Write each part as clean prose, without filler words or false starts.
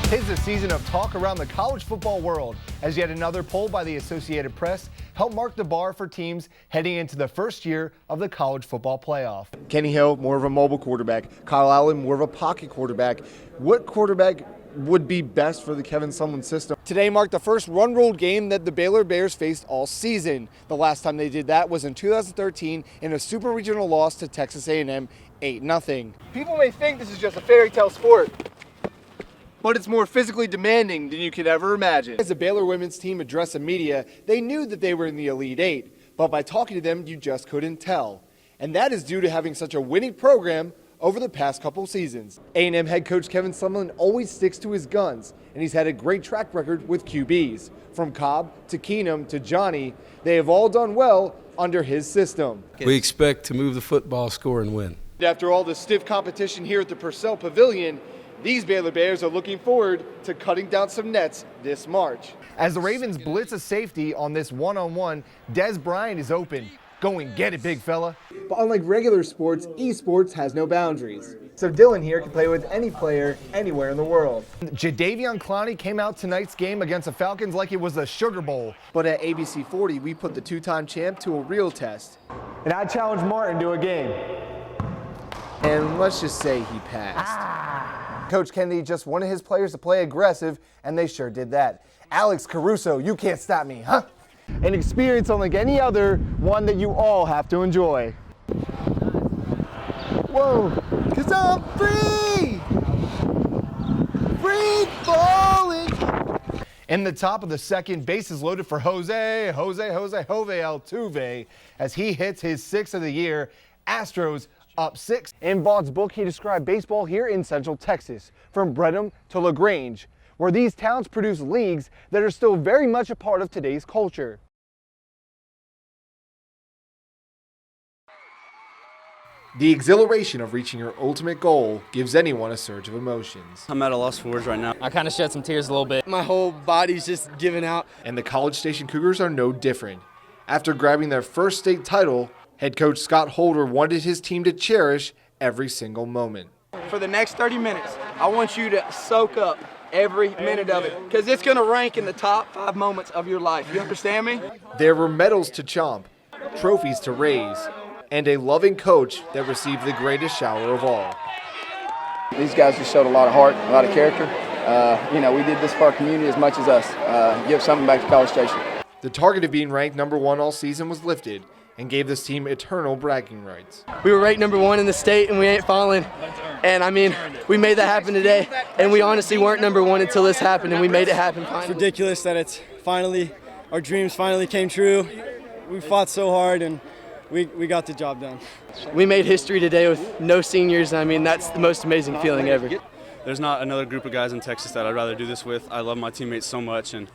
'Tis the season of talk around the college football world, as yet another poll by the Associated Press helped mark the bar for teams heading into the first year of the college football playoff. Kenny Hill, more of a mobile quarterback. Kyle Allen, more of a pocket quarterback. What quarterback would be best for the Kevin Sumlin system? Today marked the first run-ruled game that the Baylor Bears faced all season. The last time they did that was in 2013 in a super regional loss to Texas A&M 8-0. People may think this is just a fairy tale sport, but it's more physically demanding than you could ever imagine. As the Baylor women's team addressed the media, they knew that they were in the Elite Eight, but by talking to them, you just couldn't tell. And that is due to having such a winning program over the past couple seasons. A&M head coach Kevin Sumlin always sticks to his guns, and he's had a great track record with QBs. From Cobb to Keenum to Johnny, they have all done well under his system. We expect to move the football, score, and win. After all the stiff competition here at the Purcell Pavilion, these Baylor Bears are looking forward to cutting down some nets this March. As the Ravens blitz a safety on this one-on-one, Des Bryant is open. Go and get it, big fella. But unlike regular sports, esports has no boundaries. So Dylan here can play with any player anywhere in the world. Jadeveon Clowney came out tonight's game against the Falcons like it was the Sugar Bowl. But at ABC 40, we put the two-time champ to a real test. And I challenged Martin to a game. And let's just say he passed. Coach Kennedy just wanted his players to play aggressive, and they sure did that. Alex Caruso, you can't stop me, huh? An experience unlike any other, one that you all have to enjoy. Whoa, 'cause I'm free! Free falling! In the top of the second, bases loaded for Jose Altuve as he hits his sixth of the year. Astros up 6. In Vaughn's book, he described baseball here in Central Texas, from Brenham to LaGrange, where these towns produce leagues that are still very much a part of today's culture. The exhilaration of reaching your ultimate goal gives anyone a surge of emotions. I'm at a loss for words right now. I kind of shed some tears a little bit. My whole body's just giving out. And the College Station Cougars are no different. After grabbing their first state title, head coach Scott Holder wanted his team to cherish every single moment. For the next 30 minutes, I want you to soak up every minute of it, because it's going to rank in the top 5 moments of your life. You understand me? There were medals to chomp, trophies to raise, and a loving coach that received the greatest shower of all. These guys just showed a lot of heart, a lot of character. We did this for our community as much as us. Give something back to College Station. The target of being ranked #1 all season was lifted and gave this team eternal bragging rights. We were ranked #1 in the state, and we ain't falling. And we made that happen today. And we honestly weren't #1 until this happened, and we made it happen finally. It's ridiculous that our dreams finally came true. We fought so hard, and we got the job done. We made history today with no seniors. That's the most amazing feeling ever. There's not another group of guys in Texas that I'd rather do this with. I love my teammates so much, and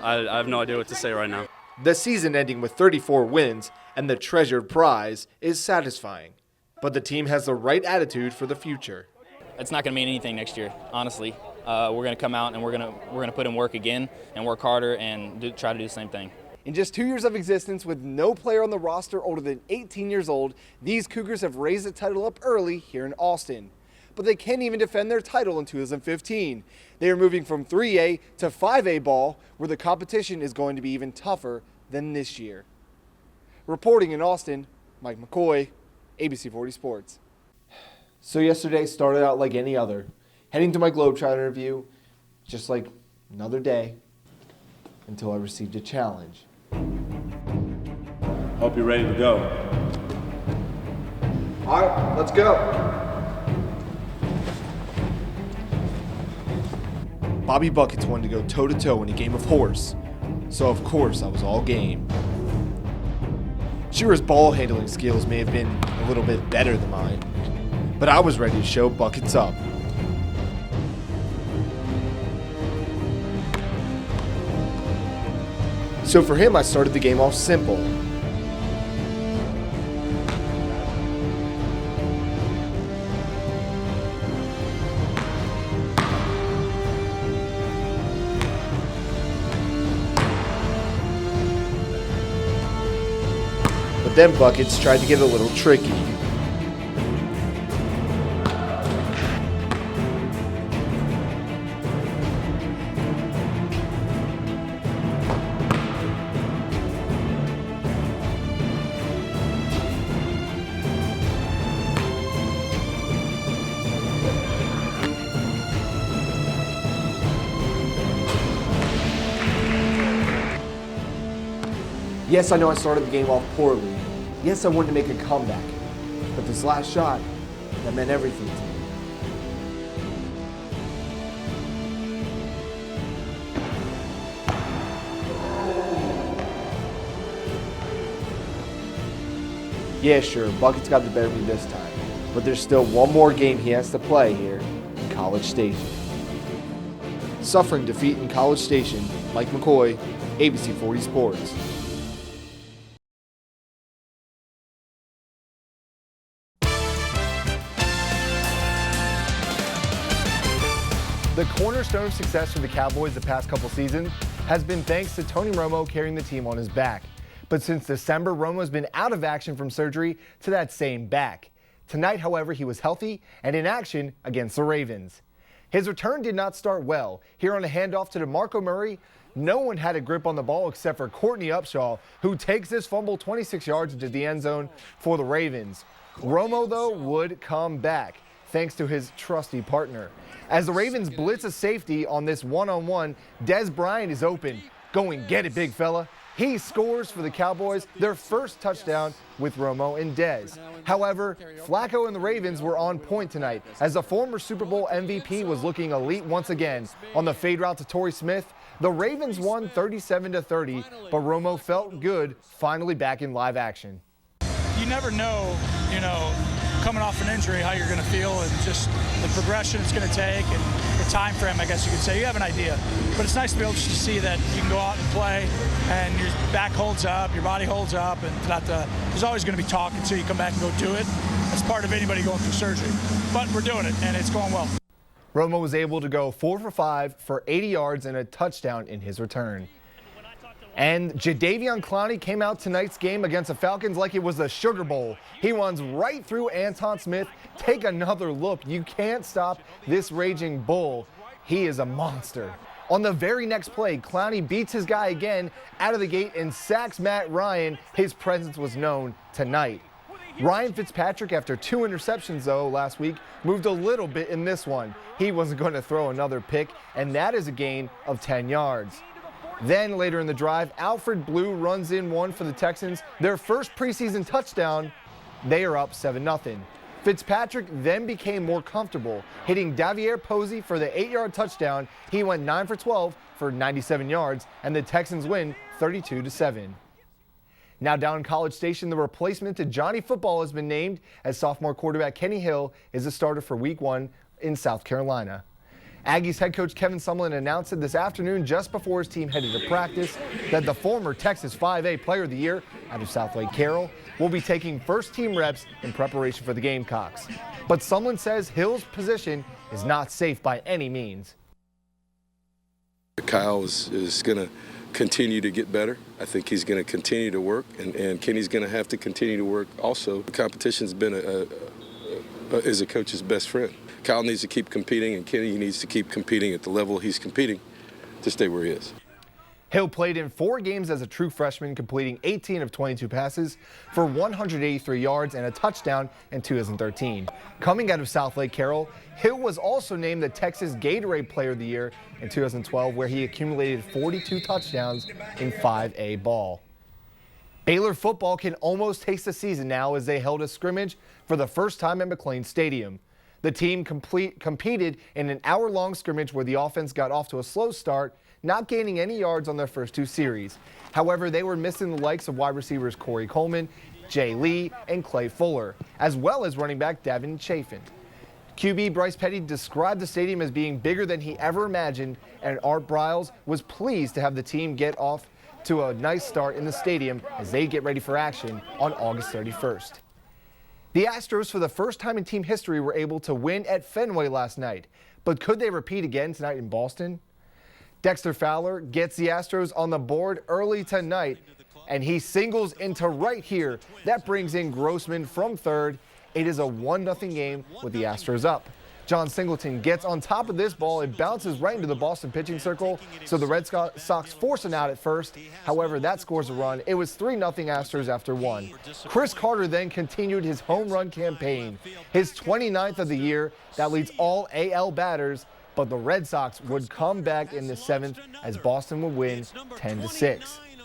I have no idea what to say right now. The season ending with 34 wins and the treasured prize is satisfying, but the team has the right attitude for the future. It's not going to mean anything next year, honestly. We're going to come out and we're going to put in work again and work harder and try to do the same thing. In just 2 years of existence with no player on the roster older than 18 years old, these Cougars have raised the title up early here in Austin. But they can't even defend their title in 2015. They are moving from 3A to 5A ball, where the competition is going to be even tougher than this year. Reporting in Austin, Mike McCoy, ABC 40 Sports. So yesterday started out like any other. Heading to my Globetrotter interview, just like another day, until I received a challenge. Hope you're ready to go. All right, let's go. Bobby Buckets wanted to go toe-to-toe in a game of horse, so of course I was all game. Shira's ball handling skills may have been a little bit better than mine, but I was ready to show Buckets up. So for him, I started the game off simple. But then Buckets tried to get a little tricky. Yes, I know I started the game off poorly. Yes, I wanted to make a comeback. But this last shot, that meant everything to me. Yeah, sure, Bucket's got the better of me this time. But there's still one more game he has to play here in College Station. Suffering defeat in College Station, Mike McCoy, ABC 40 Sports. The cornerstone of success for the Cowboys the past couple seasons has been thanks to Tony Romo carrying the team on his back. But since December, Romo's been out of action from surgery to that same back. Tonight, however, he was healthy and in action against the Ravens. His return did not start well. Here on a handoff to DeMarco Murray, no one had a grip on the ball except for Courtney Upshaw, who takes this fumble 26 yards into the end zone for the Ravens. Romo, though, would come back, thanks to his trusty partner. As the Ravens blitz a safety on this one-on-one, Des Bryant is open. Go and get it, big fella. He scores for the Cowboys their first touchdown with Romo and Dez. However, Flacco and the Ravens were on point tonight as the former Super Bowl MVP was looking elite once again. On the fade route to Torrey Smith, the Ravens won 37-30, but Romo felt good finally back in live action. You never know, coming off an injury, how you're going to feel and just the progression it's going to take and the time frame, I guess you could say. You have an idea. But it's nice to be able just to see that you can go out and play and your back holds up, your body holds up, and there's always going to be talk until you come back and go do it. That's part of anybody going through surgery. But we're doing it, and it's going well. Romo was able to go 4 for 5 for 80 yards and a touchdown in his return. And Jadeveon Clowney came out tonight's game against the Falcons like it was a Sugar Bowl. He runs right through Anton Smith. Take another look. You can't stop this raging bull. He is a monster. On the very next play, Clowney beats his guy again out of the gate and sacks Matt Ryan. His presence was known tonight. Ryan Fitzpatrick, after 2 interceptions, though, last week, moved a little bit in this one. He wasn't going to throw another pick, and that is a gain of 10 yards. Then later in the drive, Alfred Blue runs in one for the Texans, their first preseason touchdown. They are up 7-0. Fitzpatrick then became more comfortable, hitting Davier Posey for the 8-yard touchdown. He went 9 for 12 for 97 yards, and the Texans win 32-7. Now down in College Station, the replacement to Johnny Football has been named as sophomore quarterback Kenny Hill is the starter for Week 1 in South Carolina. Aggies head coach Kevin Sumlin announced it this afternoon just before his team headed to practice that the former Texas 5A Player of the Year out of South Lake Carroll will be taking first-team reps in preparation for the Gamecocks. But Sumlin says Hill's position is not safe by any means. Kyle is going to continue to get better. I think he's going to continue to work, and Kenny's going to have to continue to work also. The competition's been is a coach's best friend. Kyle needs to keep competing, and Kenny needs to keep competing at the level he's competing to stay where he is. Hill played in 4 games as a true freshman, completing 18 of 22 passes for 183 yards and a touchdown in 2013. Coming out of South Lake Carroll, Hill was also named the Texas Gatorade Player of the Year in 2012, where he accumulated 42 touchdowns in 5A ball. Baylor football can almost taste the season now as they held a scrimmage for the first time at McLean Stadium. The team competed in an hour-long scrimmage where the offense got off to a slow start, not gaining any yards on their first 2 series. However, they were missing the likes of wide receivers Corey Coleman, Jay Lee, and Clay Fuller, as well as running back Devin Chafin. QB Bryce Petty described the stadium as being bigger than he ever imagined, and Art Briles was pleased to have the team get off to a nice start in the stadium as they get ready for action on August 31st. The Astros, for the first time in team history, were able to win at Fenway last night. But could they repeat again tonight in Boston? Dexter Fowler gets the Astros on the board early tonight, and he singles into right here. That brings in Grossman from third. It is a 1-0 game with the Astros up. John Singleton gets on top of this ball. It bounces right into the Boston pitching circle, so the Red Sox force an out at first. However, that scores a run. It was 3-0 Astros after 1. Chris Carter then continued his home run campaign, his 29th of the year. That leads all AL batters, but the Red Sox would come back in the 7th as Boston would win 10-6.